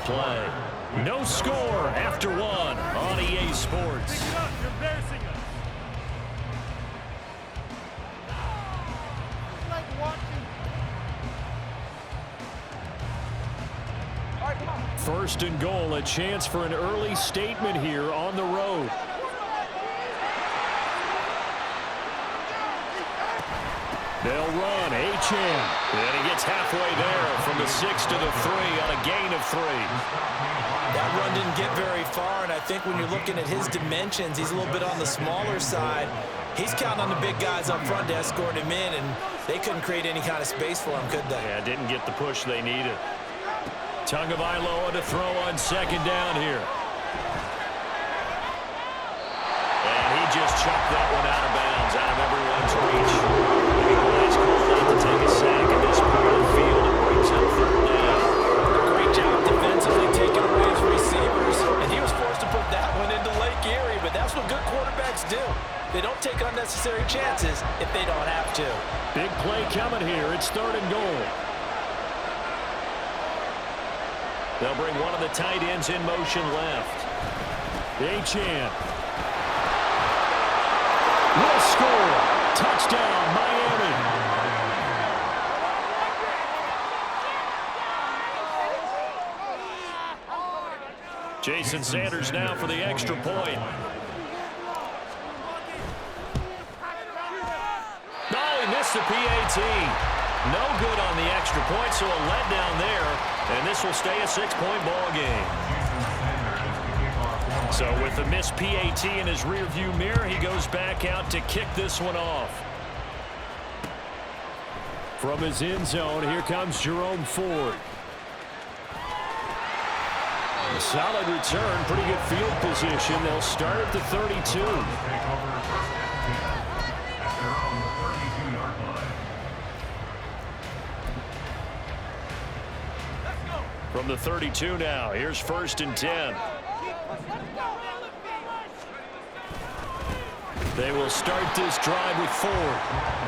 play. No score after one on EA Sports. First and goal, a chance for an early statement here on the road. They'll run, Achane. And he gets halfway there from the 6 to the 3 on a gain of 3. That run didn't get very far, and I think when you're looking at his dimensions, he's a little bit on the smaller side. He's counting on the big guys up front to escort him in, and they couldn't create any kind of space for him, could they? Yeah, didn't get the push they needed. Tagovailoa to throw on second down here. And he just chucked that one out of bounds, out of everyone's reach. He's called not to take a sack in this part of the field and brings up third down. Great job defensively taking away his receivers, and he was forced to put that one into Lake Erie, but that's what good quarterbacks do. They don't take unnecessary chances if they don't have to. Big play coming here. It's third and goal. They'll bring one of the tight ends in motion left. Achane. Will score. Touchdown, Miami. Jason Sanders now for the extra point. Oh, he missed the PAT. No good on the extra point, so a letdown there. And this will stay a 6-point ball game. So with the missed PAT in his rearview mirror, he goes back out to kick this one off. From his end zone, here comes Jerome Ford. A solid return, pretty good field position. They'll start at the 32. From the 32 now, here's first and 10. They will start this drive with Ford.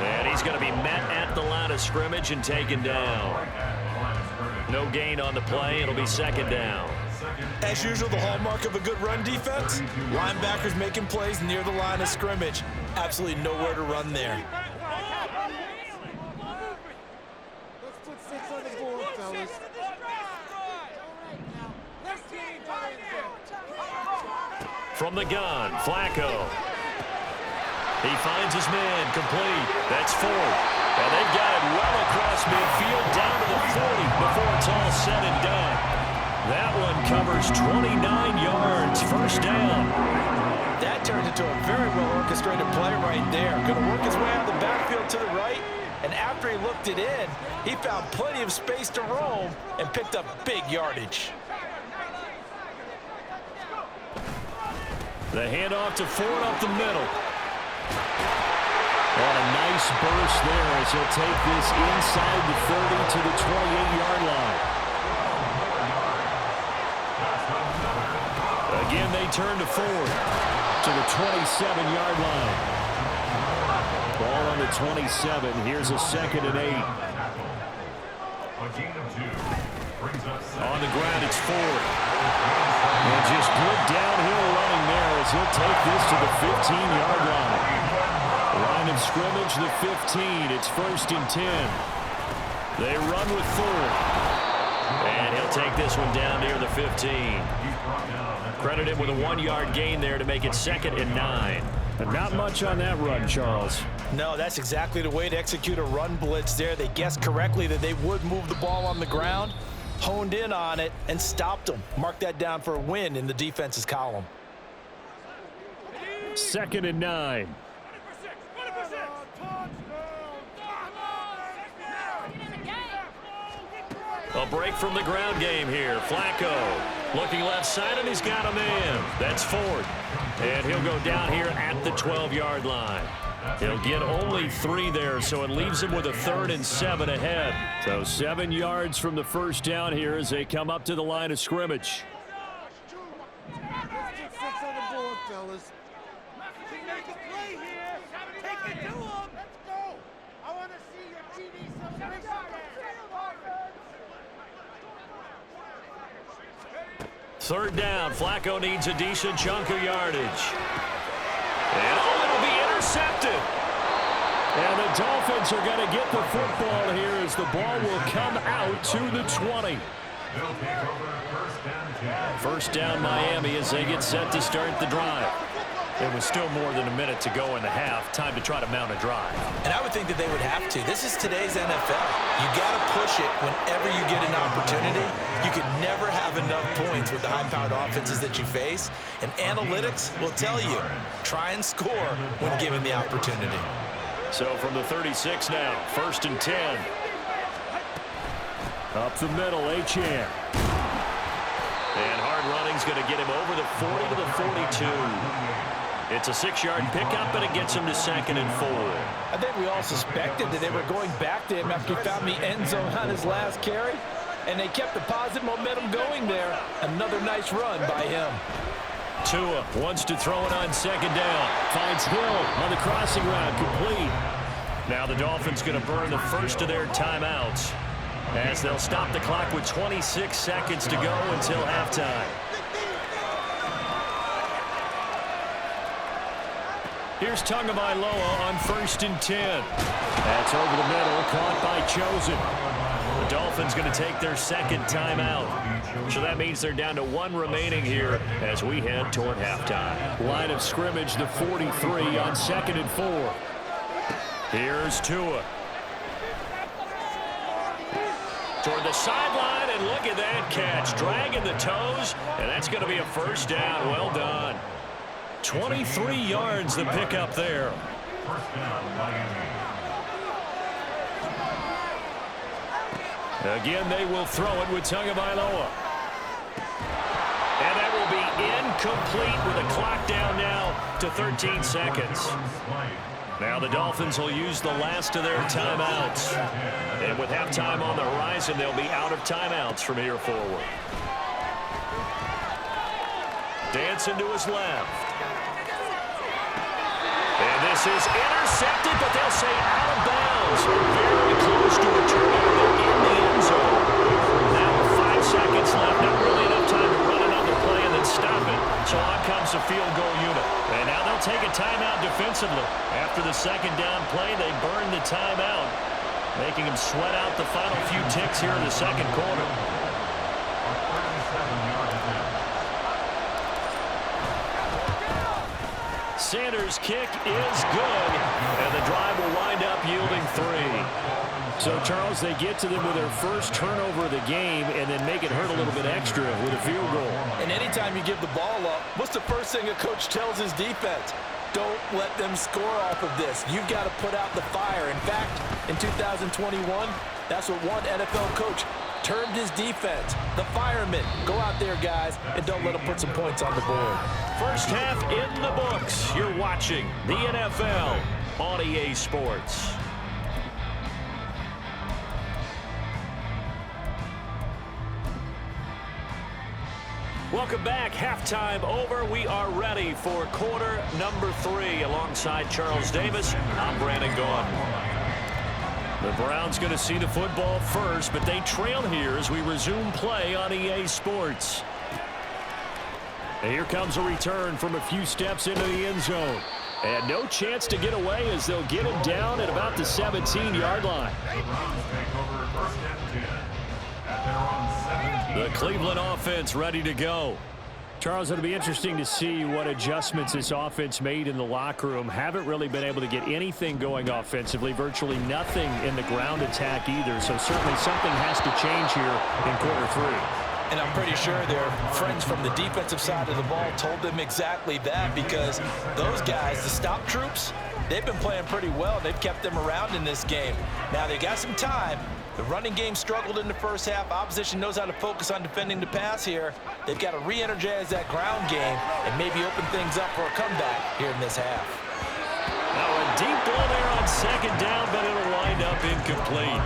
And he's going to be met at the line of scrimmage and taken down. No gain on the play. It'll be second down. As usual, the hallmark of a good run defense, linebackers making plays near the line of scrimmage. Absolutely nowhere to run there. Let's put 6 on the board, fellas. From the gun, Flacco. He finds his man, complete. That's Ford. And they've got it well across midfield, down to the 40 before it's all said and done. That one covers 29 yards, first down. That turned into a very well-orchestrated play right there. Going to work his way out of the backfield to the right, and after he looked it in, he found plenty of space to roam and picked up big yardage. The handoff to Ford up the middle. And a nice burst there as he'll take this inside the 30 to the 28-yard line. Again, they turn to Ford to the 27-yard line. Ball on the 27. Here's a 2nd and 8. On the ground, it's Ford. And just good downhill running there as he'll take this to the 15-yard line. Line of scrimmage, the 15. It's first and 10. They run with Ford. And he'll take this one down near the 15. Credit him with a 1-yard gain there to make it 2nd and 9. And not much on that run, Charles. No, that's exactly the way to execute a run blitz there. They guessed correctly that they would move the ball on the ground, honed in on it, and stopped them. Mark that down for a win in the defense's column. 2nd and 9. A break from the ground game here. Flacco looking left side, and he's got a man. That's Ford. And he'll go down here at the 12-yard line. He'll get only 3 there, so it leaves him with a 3rd and 7 ahead. So 7 yards from the first down here as they come up to the line of scrimmage. Let's get 6 on the board, fellas. Make a play here. Take it to him. Let's go. I want to see your TV celebration. Third down. Flacco needs a decent chunk of yardage. And it'll be intercepted. And the Dolphins are going to get the football here as the ball will come out to the 20. First down Miami as they get set to start the drive. It was still more than a minute to go in the half. Time to try to mount a drive. And I would think that they would have to. This is today's NFL. You got to push it whenever you get an opportunity. You could never have enough points with the high-powered offenses that you face. And analytics will tell you, try and score when given the opportunity. So from the 36 now, 1st and 10. Up the middle, Achane. And hard running's going to get him over the 40 to the 42. It's a 6-yard pickup, and it gets him to 2nd and 4. I think we all suspected that they were going back to him after he found the end zone on his last carry, and they kept the positive momentum going there. Another nice run by him. Tua wants to throw it on 2nd down. Finds Hill on the crossing route, complete. Now the Dolphins going to burn the first of their timeouts as they'll stop the clock with 26 seconds to go until halftime. Here's Tagovailoa on 1st and 10. That's over the middle, caught by Chosen. The Dolphins going to take their 2nd timeout. So that means they're down to 1 remaining here as we head toward halftime. Line of scrimmage, the 43 on 2nd and 4. Here's Tua. Toward the sideline, and look at that catch. Dragging the toes, and that's going to be a first down. Well done. 23 yards the pickup there. Again, they will throw it with Tagovailoa. And that will be incomplete with a clock down now to 13 seconds. Now the Dolphins will use the last of their timeouts. And with halftime on the horizon, they'll be out of timeouts from here forward. Dancing to his left. And this is intercepted, but they'll say out of bounds. Very close to a turnover in the end zone. Now with 5 seconds left, not really enough time to run another play and then stop it. So on comes the field goal unit. And now they'll take a timeout defensively. After the 2nd down play, they burn the timeout, making them sweat out the final few ticks here in the 2nd quarter. Sanders' kick is good, and the drive will wind up yielding 3. So, Charles, they get to them with their first turnover of the game and then make it hurt a little bit extra with a field goal. And anytime you give the ball up, what's the first thing a coach tells his defense? Don't let them score off of this. You've got to put out the fire. In fact, in 2021, that's what one NFL coach termed his defense. The firemen. Go out there, guys, and don't let them put some points on the board. First half in the books. You're watching the NFL on EA Sports. Welcome back. Halftime over. We are ready for quarter number 3. Alongside Charles Davis, I'm Brandon Gaughan. The Browns going to see the football first, but they trail here as we resume play on EA Sports. And here comes a return from a few steps into the end zone. And no chance to get away as they'll get him down at about the 17-yard line. The Cleveland offense ready to go. Charles, it'll be interesting to see what adjustments this offense made in the locker room. Haven't really been able to get anything going offensively, virtually nothing in the ground attack either. So certainly something has to change here in quarter 3. And I'm pretty sure their friends from the defensive side of the ball told them exactly that, because those guys, the stop troops, they've been playing pretty well. They've kept them around in this game. Now they got some time. The running game struggled in the first half. Opposition knows how to focus on defending the pass here. They've got to re-energize that ground game and maybe open things up for a comeback here in this half. Now a deep ball there on 2nd down, but it'll wind up incomplete.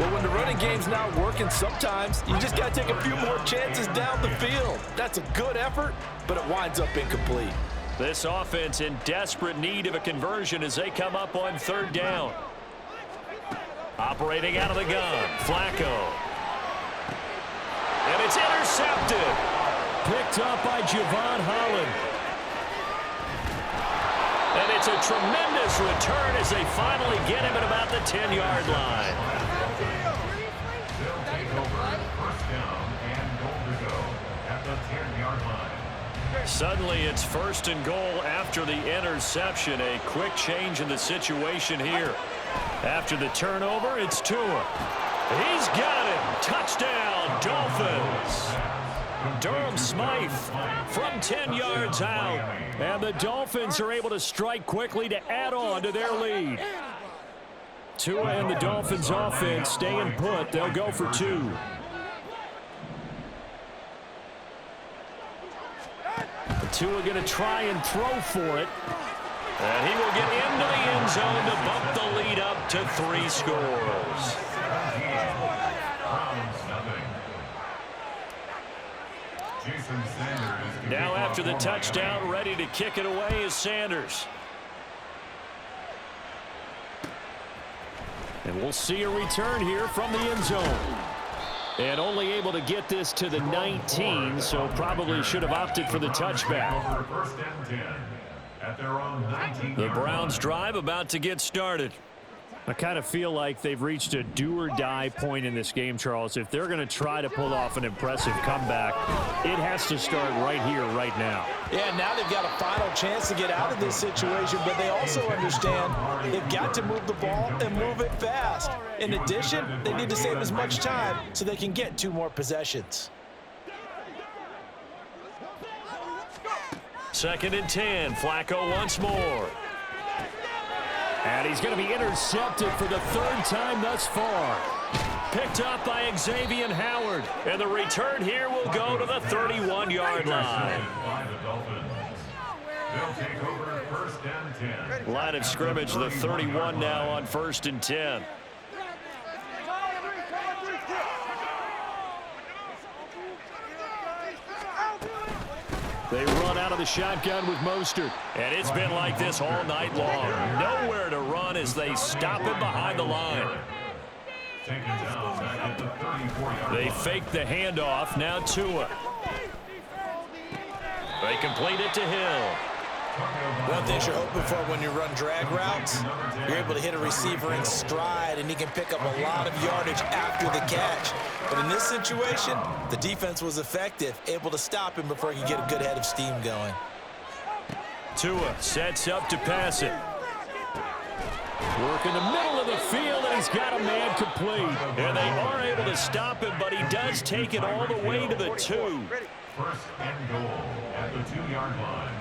Well, when the running game's not working, sometimes you just got to take a few more chances down the field. That's a good effort, but it winds up incomplete. This offense in desperate need of a conversion as they come up on 3rd down. Operating out of the gun, Flacco. And it's intercepted. picked up by Javon Holland. And it's a tremendous return as they finally get him at about the 10-yard line. They'll take over first down and goal to go at the 10-yard line. Suddenly it's first and goal after the interception. A quick change in the situation here. After the turnover, it's Tua. He's got him. Touchdown, Dolphins. Durham Smythe from 10 yards out. And the Dolphins are able to strike quickly to add on to their lead. Tua and the Dolphins offense staying put. They'll go for 2. Tua going to try and throw for it. And he will get into the end zone to bump the lead up to 3 scores. Now after the touchdown, ready to kick it away is Sanders. And we'll see a return here from the end zone. And only able to get this to the 19, so probably should have opted for the touchback. The Browns drive about to get started. I kind of feel like they've reached a do-or-die point in this game, Charles. If they're going to try to pull off an impressive comeback, it has to start right here, right now. Yeah, now they've got a final chance to get out of this situation, but they also understand they've got to move the ball and move it fast. In addition, they need to save as much time so they can get 2 more possessions. 2nd and 10. Flacco once more. And he's going to be intercepted for the 3rd time thus far. Picked up by Xavier Howard. And the return here will go to the 31-yard line. Line of scrimmage, the 31 now on 1st and 10. They run out of the shotgun with Mostert. And it's been like this all night long. Nowhere to run as they stop him behind the line. They fake the handoff. Now Tua. They complete it to Hill. One thing you're hoping for when you run drag routes, you're able to hit a receiver in stride, and he can pick up a lot of yardage after the catch. But in this situation, the defense was effective, able to stop him before he could get a good head of steam going. Tua sets up to pass it. Work in the middle of the field, and he's got a man complete. And they are able to stop him, but he does take it all the way to the 2. 1st and goal at the 2-yard line.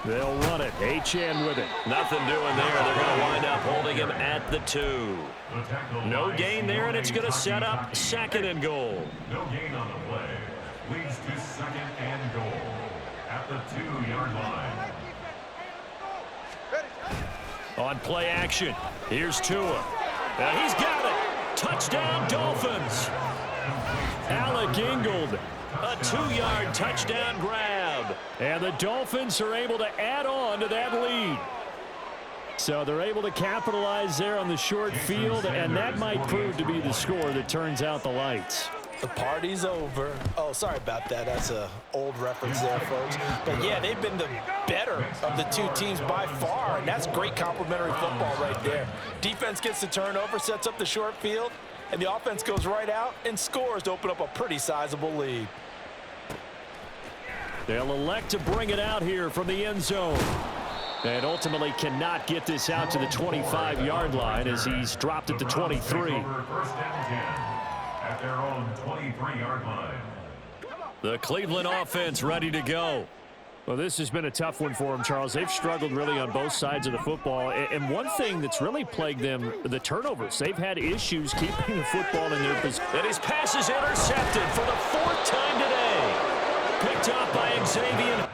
They'll run it. Achane with it. Nothing doing there. They're going to wind up holding him at the 2. No gain there, and it's going to set up 2nd and goal. No gain on the play. Leads to 2nd and goal at the 2-yard line. On play action, here's Tua. And he's got it. Touchdown, Dolphins. Alec Ingold, a 2-yard touchdown grab. And the Dolphins are able to add on to that lead. So they're able to capitalize there on the short field, and that might prove to be the score that turns out the lights. The party's over. Oh, sorry about that. That's an old reference there, folks. But, yeah, they've been the better of the 2 teams by far, and that's great complimentary football right there. Defense gets the turnover, sets up the short field, and the offense goes right out and scores to open up a pretty sizable lead. They'll elect to bring it out here from the end zone. And ultimately cannot get this out to the 25-yard line as he's dropped at the 23. 1st and 10 at their own 23-yard line. The Cleveland offense ready to go. Well, this has been a tough one for them, Charles. They've struggled really on both sides of the football. And one thing that's really plagued them, the turnovers. They've had issues keeping the football in their position. And his pass is intercepted for the 4th time today. Picked up by Xavier.